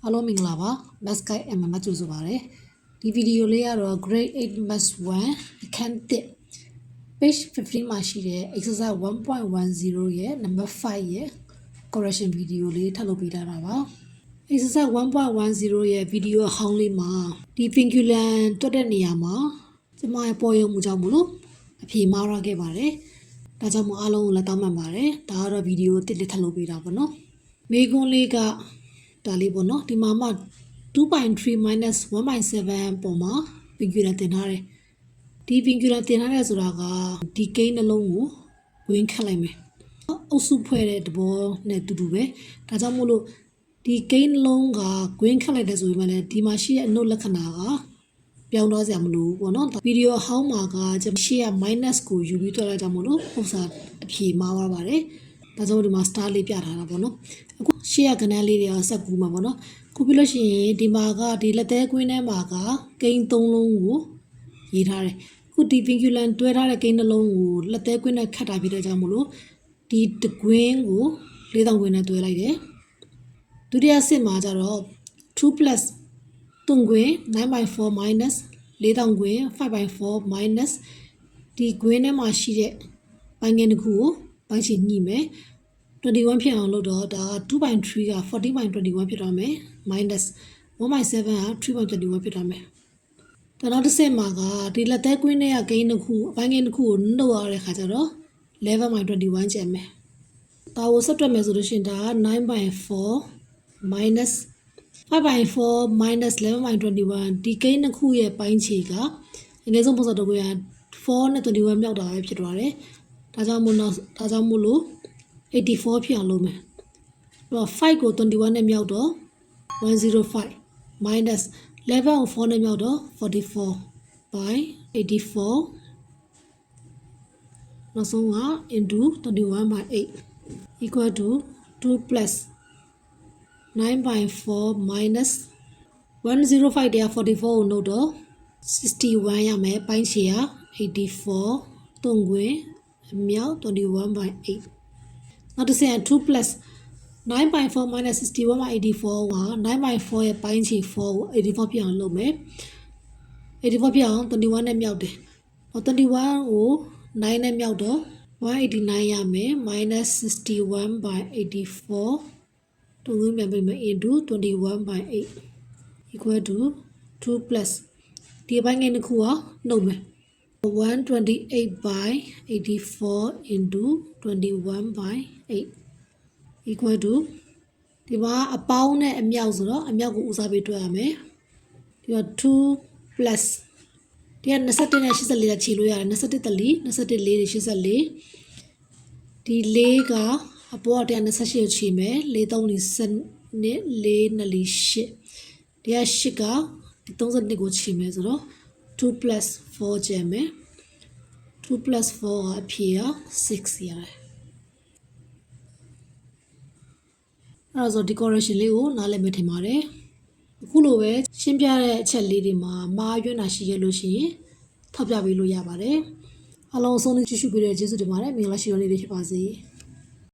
အားလုံးမင်္ဂလာပါ Maths Guide M မှာကြိုဆိုပါရစေဒီဗီဒီယိုလေးကတော့ Grade 8 Maths 1အခန်း1 page 15မှာရှိတဲ့ exercise 1.10 ရဲ့ number 5ရဲ့ correction ဗီဒီယိုလေးထပ်လုပ်ပေးထားတာပါ exercise 1.10 ရဲ့ဗီဒီယိုအဟောင်းလေးမှာဒီ vinculum တွက်တဲ့နေရာမှာကျွန်မရဲ့ပေါ်ရုံမှုကြောင့်မလို့အဖြေမှားရခဲ့ပါတယ်ဒါကြောင့်မို့အားလုံးကိုလက်တောင်းပန်ပါတယ်ဒါကတော့ဗီဒီယိုတစ်လေးထပ်လုပ်ပေးတာပေါ့နော်မေကွန်းလေးကဒါလေးပေါ့နော်ဒီမှာမှ 2.3 minus 1.7 ပုံမှာ vinculum တင်ထားတယ်ဒီ vinculum တင်ထားတယ်ဆိုတာကဒီကိန်းနှလုံးကိုဝင်ခတ်လိုက်မယ်အုပ်စုဖွဲ့တဲ့သဘောနဲ့တူတူပဲဒါကြောင့်မို့လို့ဒီကိန်းနှလုံးကဝင်ခတ်လိုက်တဲ့ဆိုရင်လည်းဒီမှာရှိတဲ့အနုတ်လက္ခဏာကပြောင်းသွားစရာမလိုဘူးပေါ့နော်ဗီဒီယိုအဟောင်းမှာကရှေ့က minus ကိုယူပြီးတွက်လိုက်ကြမို့လို့ဥစ္စာအဖြေမှားသွားပါတယ်ဒါကြောင့်ဒီမှာ star လေးပြထားတာပေါ့နော်အခုရှေ့ကကဏ္ဍလေးတွေကဆက်ကူမှာပေါ့နော်ကူပြီးလို့ရှိရင်ဒီမှာကဒီလက်သေးကွင်းထဲမှာကကိန်း၃လုံးကိုရေးထားတယ်အခုဒီ vinculum တွဲထားတဲ့ကိန်းနှလုံးကိုလက်သေးကွင်းနဲ့ခတ်တာဖြစ်တဲ့ကြောင့်မို့လို့ဒီတကွင်းကို4000ကွင်းနဲ့တွဲလိုက်တယ်ဒုတိယအဆင့်မှာကျတော့2 plus 3ကွင်း 9/4 minus 4000ကွင်း 5/4 minus ဒီကွင်းထဲမှာရှိတဲ့ပိုင်းငယ်တစ်ခုကိုပိုင်းချီညှိမယ်21ဖြစ်အောင်လုပ်တော့ဒါ2.3က 40.21 ဖြစ်သွားမယ် minus 1.7က 3.21 ဖြစ်သွားမယ်ဒါနောက်တစ်ဆင့်မှာကဒီလက်သေးကွင်းထဲကကိန်းတစ်ခုအပိုင်းကိန်းတစ်ခုကိုနှုတ်ရတဲ့ခါကျတော့ 11.21 ကျန်မယ်ဒါကိုဆက်တွက်မယ်ဆိုလို့ရှိရင်ဒါက 9/4 minus 5/4 minus 11.21 ဒီကိန်းတစ်ခုရဲ့ပိုင်းခြေကအနည်းဆုံးပုံစံတစ်ခုက4နဲ့21မြောက်တာပဲဖြစ်သွားတယ်ဒါကြောင့်မို့လို့84ဖြစ်အောင်လုပ်မယ်တော့5ကို21နဲ့မြောက်တော့105 minus 11ကို4နဲ့မြောက်တော့44 by 84နောက်ဆုံးက into 21 by 8 equal to 2 plus 9/4 minus 105တရား44ကိုနှုတ်တော့61ရမယ်ပိုင်းခြေက84 3ခွင်အမြောက်21 by 8နောက်တစ်ဆင့်2 plus 9/4 minus 61 by 84က 9/4ရဲ့ပိုင်းခြေ4ကို84ပြအောင်လုပ်မယ်84ပြအောင်21နဲ့မြောက်တယ်21ကို9နဲ့မြောက်တော့189ရမယ် minus 61 by 84တူငွေပြန်ပေးမယ် into 21 by 8 equal to 2 plus ဒီပိုင်းငယ်တစ်ခုကနှုတ်မယ်128 by 84 into 21 by 8 equal to ဒီမှာအပေါင်းနဲ့အမြောက်ဆိုတော့အမြောက်ကိုဦးစားပေးတွက်ရမယ်ဒီတော့2 plus ဒီက21နဲ့84နဲ့ခြေလို့ရတယ်21တလီ21လေးတွေ84ဒီ4ကအပေါ်က128ကိုခြေမယ်4 3 4 4 2 8ဒီက8ကဒီ32ကိုခြေမယ်ဆိုတော့2 plus 4ကျန်မယ်2 plus 4ကအဖြေက6ရတယ်အဲ့ဒါဆို decoration လေးကိုနားလည်မယ်ထင်ပါတယ်အခုလိုပဲရှင်းပြတဲ့အချက်လေးတွေမှာမှားယွင်းတာရှိရလို့ရှိရင်ထောက်ပြပေးလို့ရပါတယ်အားလုံးအဆုံးထိကြည့်ရှုပေးတဲ့ကျေးဇူးတင်ပါတယ်မင်္ဂလာရှိတော်လေးတွေဖြစ်ပါစေ